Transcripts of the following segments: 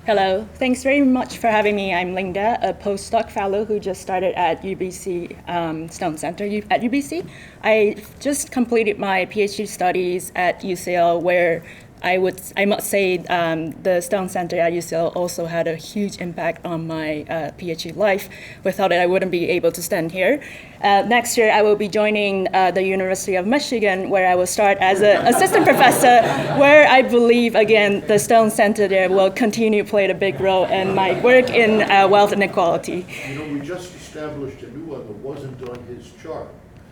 Hello, thanks very much for having me. I'm Linda, a postdoc fellow who just started at UBC Stone Center at UBC. I just completed my PhD studies at UCL, where I must say the Stone Center at UCL also had a huge impact on my PhD life. Without it, I wouldn't be able to stand here. Next year, I will be joining the University of Michigan, where I will start as an assistant professor, where I believe, again, the Stone Center there will continue to play a big role in my work in wealth inequality. You know, we just established a new one that wasn't on his chart.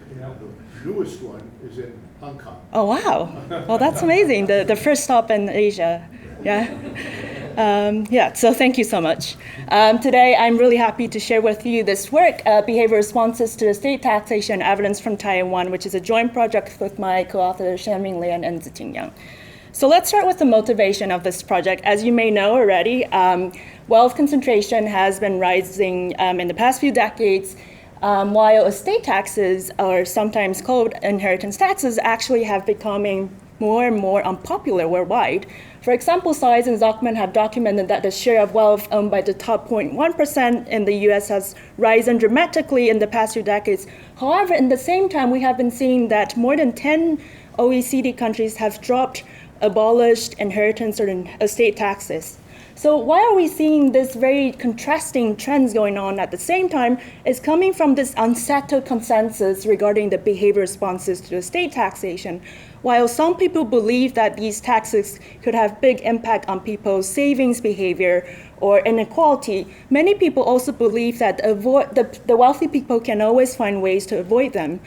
The newest one is in Hong Kong. Oh, wow. Well, that's amazing. The first stop in Asia. Yeah. So thank you so much. Today, I'm really happy to share with you this work, Behavior Responses to Estate Taxation Evidence from Taiwan, which is a joint project with my co-author Shanming Lian and Ziting Yang. So let's start with the motivation of this project. As you may know already, wealth concentration has been rising in the past few decades, while estate taxes, or sometimes called inheritance taxes, actually have becoming more and more unpopular worldwide. For example, Size and Zuckman have documented that the share of wealth owned by the top 0.1% in the US has risen dramatically in the past few decades. However, in the same time, we have been seeing that more than 10 OECD countries have dropped, abolished inheritance or estate taxes. So why are we seeing this very contrasting trends going on at the same time? Is coming from this unsettled consensus regarding the behavior responses to estate taxation. While some people believe that these taxes could have big impact on people's savings behavior or inequality, many people also believe that the wealthy people can always find ways to avoid them.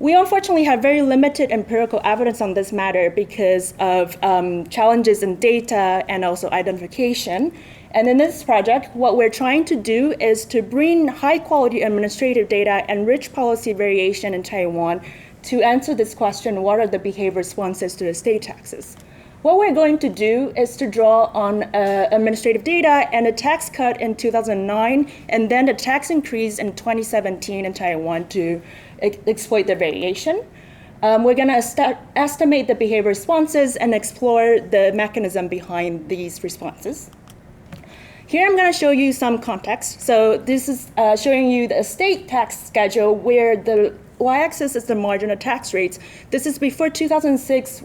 We unfortunately have very limited empirical evidence on this matter because of challenges in data and also identification. And in this project, what we're trying to do is to bring high-quality administrative data and rich policy variation in Taiwan to answer this question: what are the behavior responses to estate taxes? What we're going to do is to draw on administrative data and a tax cut in 2009, and then the tax increase in 2017 in Taiwan to exploit the variation. We're going to estimate the behavior responses and explore the mechanism behind these responses. Here I'm going to show you some context. So this is showing you the estate tax schedule, where the y-axis is the marginal tax rates. This is before 2006,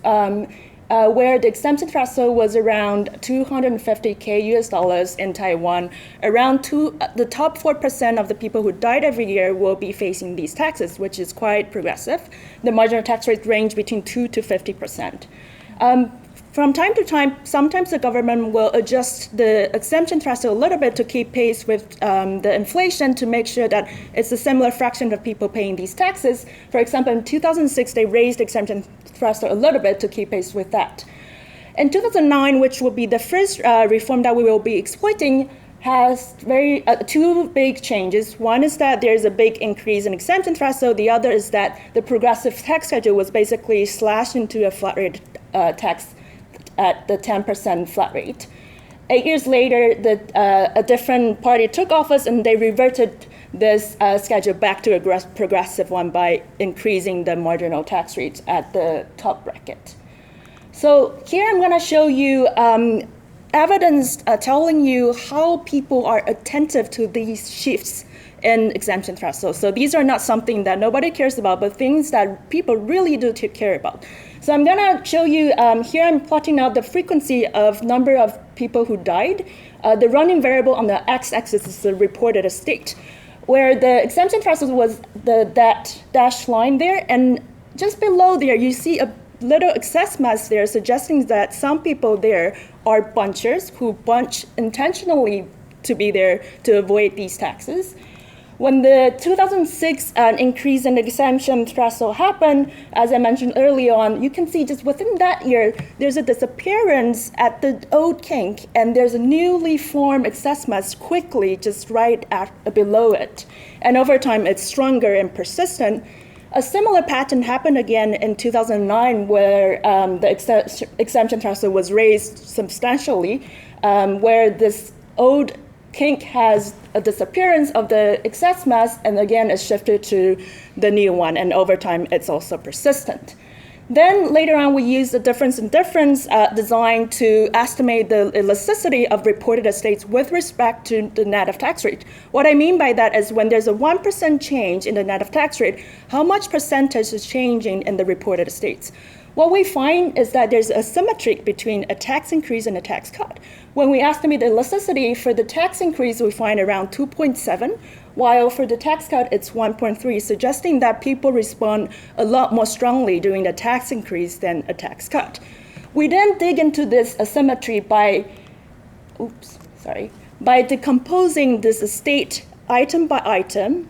where the exemption threshold was around $250K US dollars in Taiwan. Around the top 4% of the people who died every year will be facing these taxes, which is quite progressive. The marginal tax rate range between 2 to 50%. From time to time, sometimes the government will adjust the exemption threshold a little bit to keep pace with the inflation, to make sure that it's a similar fraction of people paying these taxes. For example, in 2006, they raised the exemption threshold a little bit to keep pace with that. In 2009, which will be the first reform that we will be exploiting, has two big changes. One is that there's a big increase in exemption threshold. The other is that the progressive tax schedule was basically slashed into a flat rate tax at the 10% flat rate. 8 years later, a different party took office, and they reverted this schedule back to a progressive one by increasing the marginal tax rates at the top bracket. So here I'm going to show you evidence telling you how people are attentive to these shifts in exemption thresholds. So these are not something that nobody cares about, but things that people really do care about. So I'm going to show you, here I'm plotting out the frequency of number of people who died. The running variable on the x-axis is the reported estate, where the exemption threshold was that dashed line there, and just below there you see a little excess mass there, suggesting that some people there are bunchers who bunch intentionally to be there to avoid these taxes. When the 2006 increase in the exemption threshold happened, as I mentioned early on, you can see just within that year, there's a disappearance at the old kink, and there's a newly formed excess mass quickly just right below it. And over time, it's stronger and persistent. A similar pattern happened again in 2009, where the exemption threshold was raised substantially, where this old kink has a disappearance of the excess mass, and again, it's shifted to the new one, and over time, it's also persistent. Then later on, we use the difference in difference design to estimate the elasticity of reported estates with respect to the net of tax rate. What I mean by that is when there's a 1% change in the net of tax rate, how much percentage is changing in the reported estates? What we find is that there's a symmetry between a tax increase and a tax cut. When we estimate the elasticity for the tax increase, we find around 2.7, while for the tax cut, it's 1.3, suggesting that people respond a lot more strongly during the tax increase than a tax cut. We then dig into this asymmetry by decomposing this estate item by item,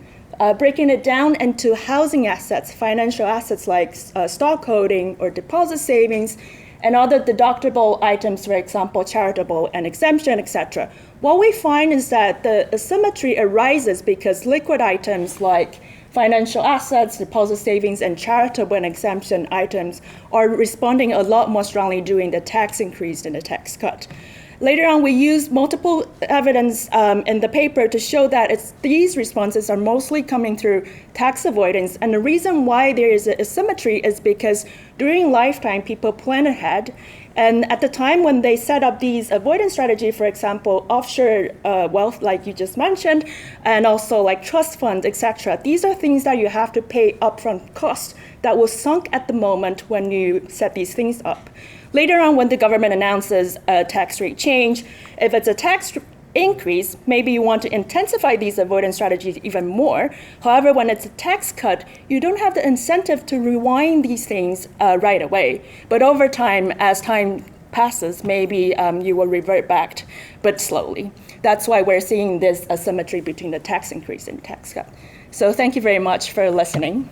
breaking it down into housing assets, financial assets like stock holding or deposit savings, and other deductible items, for example, charitable and exemption, etc. What we find is that the asymmetry arises because liquid items like financial assets, deposit savings, and charitable and exemption items are responding a lot more strongly during the tax increase than the tax cut. Later on, we used multiple evidence in the paper to show that these responses are mostly coming through tax avoidance. And the reason why there is an asymmetry is because during lifetime, people plan ahead. And at the time when they set up these avoidance strategies, for example, offshore wealth, like you just mentioned, and also like trust funds, etc., these are things that you have to pay upfront costs that will sunk at the moment when you set these things up. Later on, when the government announces a tax rate change, if it's a tax increase, maybe you want to intensify these avoidance strategies even more. However, when it's a tax cut, you don't have the incentive to rewind these things right away. But over time, as time passes, maybe you will revert back, but slowly. That's why we're seeing this asymmetry between the tax increase and tax cut. So thank you very much for listening.